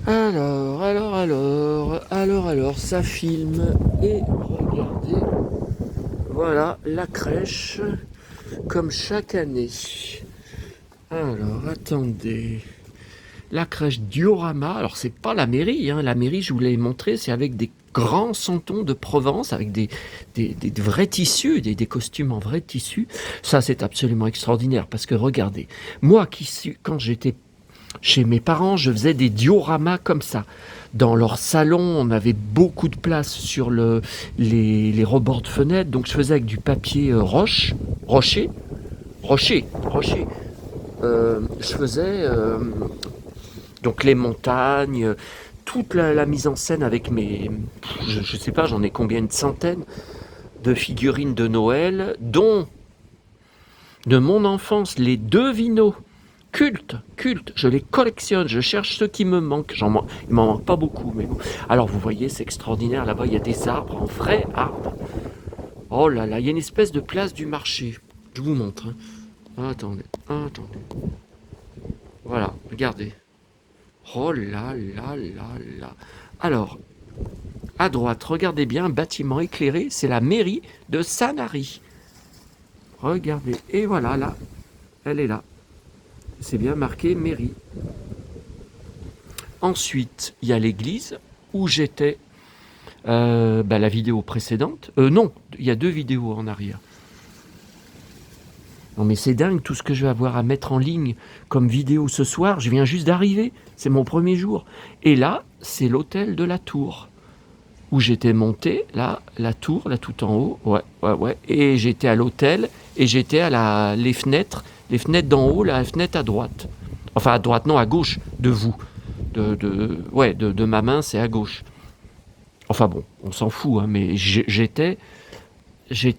Alors, ça filme et regardez, voilà la crèche comme chaque année. Alors, attendez, la crèche Diorama, alors c'est pas la mairie, hein. La mairie, je vous l'ai montré, c'est avec des grands santons de Provence, avec des vrais tissus, des costumes en vrai tissu. Ça, c'est absolument extraordinaire, parce que regardez, moi qui suis, quand j'étais chez mes parents, je faisais des dioramas comme ça. Dans leur salon, on avait beaucoup de place sur les rebords de fenêtres, donc je faisais avec du papier rocher. Je faisais donc les montagnes, toute la mise en scène avec je sais pas, j'en ai combien de centaines de figurines de Noël, dont de mon enfance les deux Vino. Culte, je les collectionne, je cherche ceux qui me manquent. Il m'en manque pas beaucoup, mais bon. Alors vous voyez, c'est extraordinaire, là-bas il y a des arbres, en vrais arbres. Oh là là, il y a une espèce de place du marché. Je vous montre. Attendez. Voilà, regardez. Oh là là là là. Alors, à droite, regardez bien, un bâtiment éclairé, c'est la mairie de Sanary. Regardez, et voilà, là, elle est là. C'est bien marqué mairie. Ensuite, il y a l'église où j'étais la vidéo précédente. Non, il y a deux vidéos en arrière. Non mais c'est dingue tout ce que je vais avoir à mettre en ligne comme vidéo ce soir. Je viens juste d'arriver, c'est mon premier jour. Et là, c'est l'hôtel de la Tour où j'étais monté, là, la tour, là tout en haut. Ouais. Et j'étais à l'hôtel et j'étais à les fenêtres d'en haut, la fenêtre à droite. Enfin à droite, non, à gauche de vous. De ma main, c'est à gauche. Enfin bon, on s'en fout, hein, mais j'étais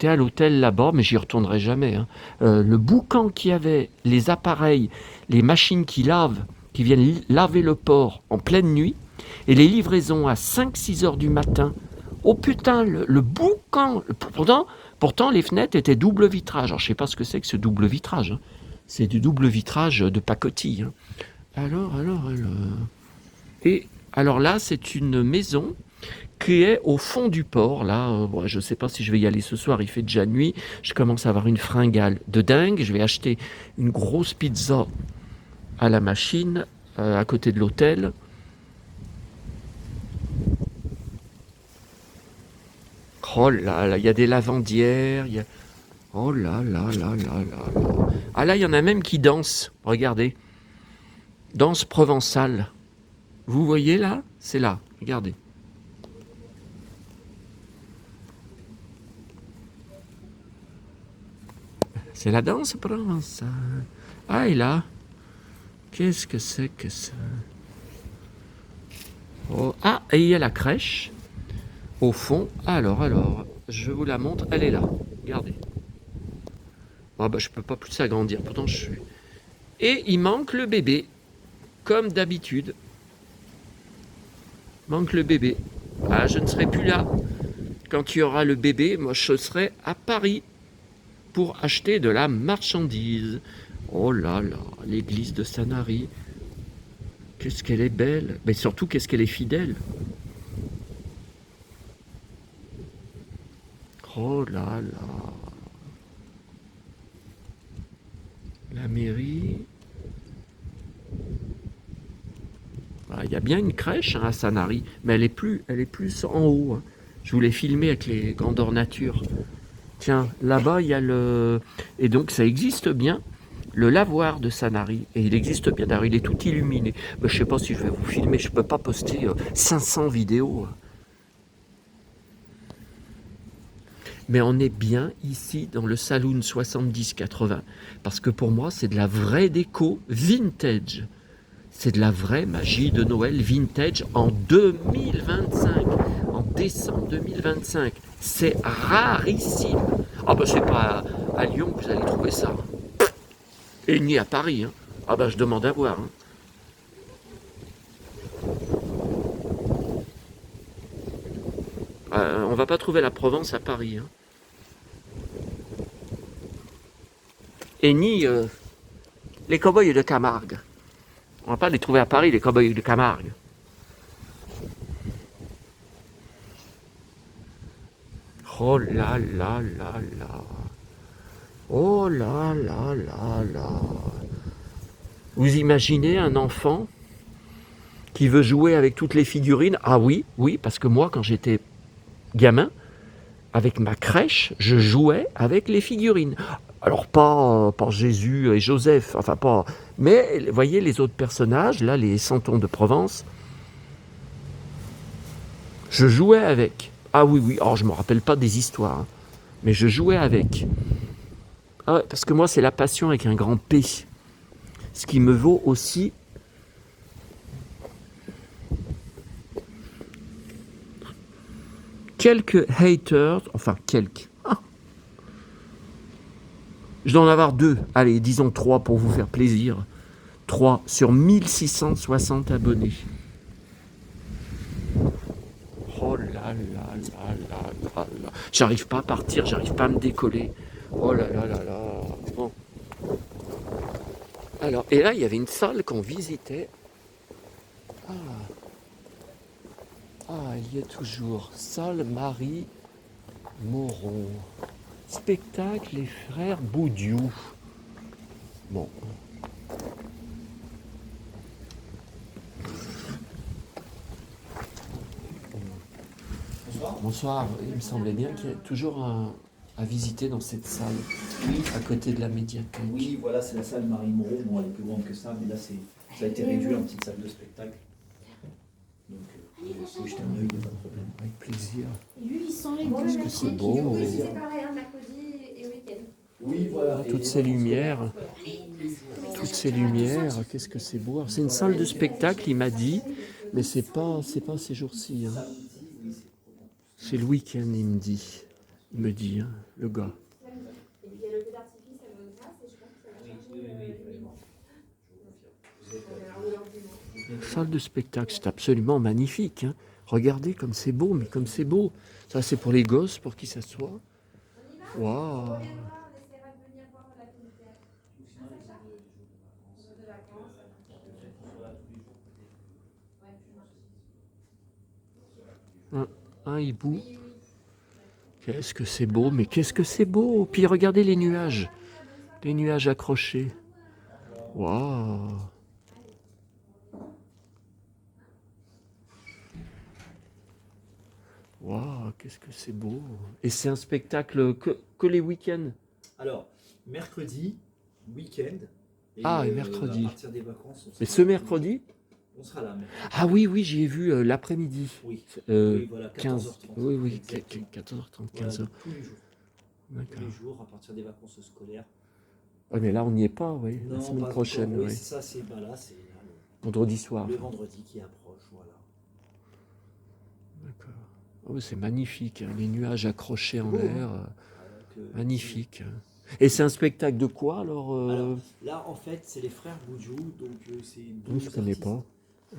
à l'hôtel là-bas, mais j'y retournerai jamais, hein. Le boucan qu'il y avait, les appareils, les machines qui lavent, qui viennent laver le port en pleine nuit, et les livraisons à 5-6 heures du matin. Oh putain, le boucan. Pourtant, les fenêtres étaient double vitrage. Alors, je sais pas ce que c'est que ce double vitrage, hein. C'est du double vitrage de pacotille, hein. Alors. Et alors là, c'est une maison qui est au fond du port. Là, je ne sais pas si je vais y aller ce soir, il fait déjà nuit. Je commence à avoir une fringale de dingue. Je vais acheter une grosse pizza à la machine, à côté de l'hôtel. Oh là là, il y a des lavandières. Oh là là là là là là. Ah là, il y en a même qui dansent. Regardez. Danse provençale. Vous voyez là? C'est là. Regardez. C'est la danse provençale. Ah, et là, qu'est-ce que c'est que ça? Oh, ah, et il y a la crèche, au fond. Alors, je vous la montre, elle est là. Regardez. Ah bah, je peux pas plus agrandir, pourtant je suis... Et il manque le bébé, comme d'habitude. Manque le bébé. Ah, je ne serai plus là. Quand il y aura le bébé, moi je serai à Paris pour acheter de la marchandise. Oh là là, l'église de Sanary. Qu'est-ce qu'elle est belle. Mais surtout, qu'est-ce qu'elle est fidèle. Oh là là. La mairie. Ah, il y a bien une crèche, hein, à Sanary, mais elle est plus en haut, hein. Je vous l'ai filmé avec les grandeurs nature. Tiens, là-bas, il y a le... Et donc, ça existe bien, le lavoir de Sanary. Et il existe bien, d'ailleurs, il est tout illuminé. Mais je ne sais pas si je vais vous filmer, je ne peux pas poster 500 vidéos. Mais on est bien ici dans le Saloon 70-80. Parce que pour moi, c'est de la vraie déco vintage. C'est de la vraie magie de Noël vintage en 2025. En décembre 2025. C'est rarissime. Ah ben c'est pas à Lyon que vous allez trouver ça. Et ni à Paris, hein. Ah ben je demande à voir, hein. On va pas trouver la Provence à Paris, hein. Et ni les cow-boys de Camargue. On va pas les trouver à Paris, les cow-boys de Camargue. Oh là là là là. Oh là là là là. Vous imaginez un enfant qui veut jouer avec toutes les figurines? Ah oui, oui, parce que moi, quand j'étais gamin, avec ma crèche, je jouais avec les figurines. Alors pas Jésus et Joseph, enfin pas... Mais vous voyez les autres personnages, là, les santons de Provence, je jouais avec. Ah oui, oui, alors je ne me rappelle pas des histoires, hein, mais je jouais avec. Ah ouais, parce que moi, c'est la passion avec un grand P. Ce qui me vaut aussi quelques haters, enfin quelques. Ah, je dois en avoir 2, allez, disons 3 pour vous faire plaisir. 3 sur 1660 abonnés. Oh là là là là là là. J'arrive pas à partir, j'arrive pas à me décoller. Oh là là là là. Bon. Alors, et là, il y avait une salle qu'on visitait. Ah, ah, il y est toujours. Salle Marie Moron. Spectacle Les Frères Boudiou. Bon. Bonsoir. Il me semblait bien qu'il y ait toujours à visiter dans cette salle, Oui, à côté de la médiathèque. oui, voilà, c'est la salle Marie Moreau. Bon, elle est plus grande que ça, mais là, ça a été réduit en petite salle de spectacle. Donc, vous pouvez jeter un œil, il n'y a pas de problème. Avec plaisir. Et lui, il sent les Qu'est-ce que c'est beau. Oui, c'est pareil, un mercredi et week-end. Oui, voilà. Toutes ces lumières. Toutes ces lumières, qu'est-ce que c'est beau. C'est une salle de spectacle, il m'a dit, mais c'est pas ces jours-ci. Hein. C'est le week-end, il me dit. Il me dit, hein, le gars. Et puis il y a le feu d'artifice à votre grâce et je pense que ça va changer le dimanche. Salle de spectacle, c'est absolument magnifique. Hein. Regardez comme c'est beau, mais comme c'est beau. Ça, c'est pour les gosses, pour qu'ils s'assoient. Waouh. Un hibou. Qu'est-ce que c'est beau, mais qu'est-ce que c'est beau. Puis regardez les nuages accrochés. Waouh. Waouh, qu'est-ce que c'est beau. Et c'est un spectacle que les week-ends. Alors, mercredi, week-end. Et mercredi. À partir des vacances. Mais ce mercredi? On sera là. Mercredi. Ah oui, oui, j'y ai vu l'après-midi. Oui. Oui, Voilà, 15. 14h30. Oui, oui, Exactement. 14h30, Voilà, 15h. donc tous les jours. D'accord. Tous les jours, à partir des vacances scolaires. Oui, mais là, on n'y est pas, oui. La Non, semaine pas prochaine, encore. Oui, oui. c'est ça, c'est là, Vendredi soir. le vendredi qui approche, voilà. D'accord. Oh, c'est magnifique, hein, les nuages accrochés en Beau, hein. l'air. Magnifique. c'est- Et c'est un spectacle de quoi alors, Alors, là, en fait, c'est les frères Boudiou, donc c'est je connais pas.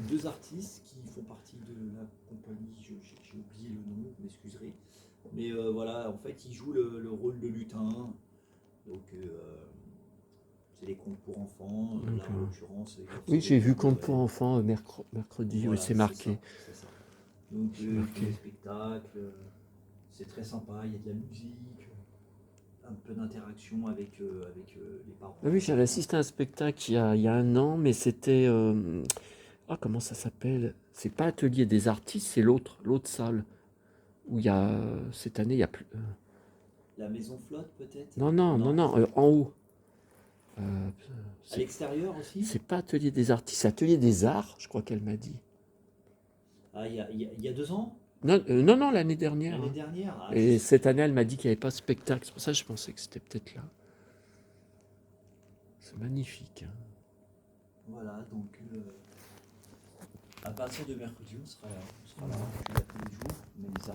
deux artistes qui font partie de la compagnie, j'ai oublié le nom, vous m'excuserez. Mais voilà, en fait, ils jouent le rôle de lutin. Donc, c'est les contes pour enfants. Là, D'accord. en l'occurrence. Oui, j'ai vu Conte pour enfants mercredi, Voilà, oui, c'est marqué. c'est ça. Donc, C'est marqué. le spectacle, c'est très sympa, il y a de la musique, un peu d'interaction avec les parents. Ah oui, j'avais assisté à un spectacle il y a un an, mais c'était... comment ça s'appelle? C'est pas Atelier des artistes, c'est l'autre salle. Où il y a... cette année, il y a plus... La maison flotte, peut-être? Non, en haut. À C'est l'extérieur aussi? c'est pas Atelier des artistes, c'est Atelier des arts, je crois qu'elle m'a dit. Ah, il y a 2 ans? Non, l'année dernière. L'année Hein. dernière? Ah, Et cette année, elle m'a dit qu'il n'y avait pas de spectacle. C'est pour ça que je pensais que c'était peut-être là. C'est magnifique. Hein. Voilà, donc à partir de mercredi, on sera là. On sera là tous les jours. Mais les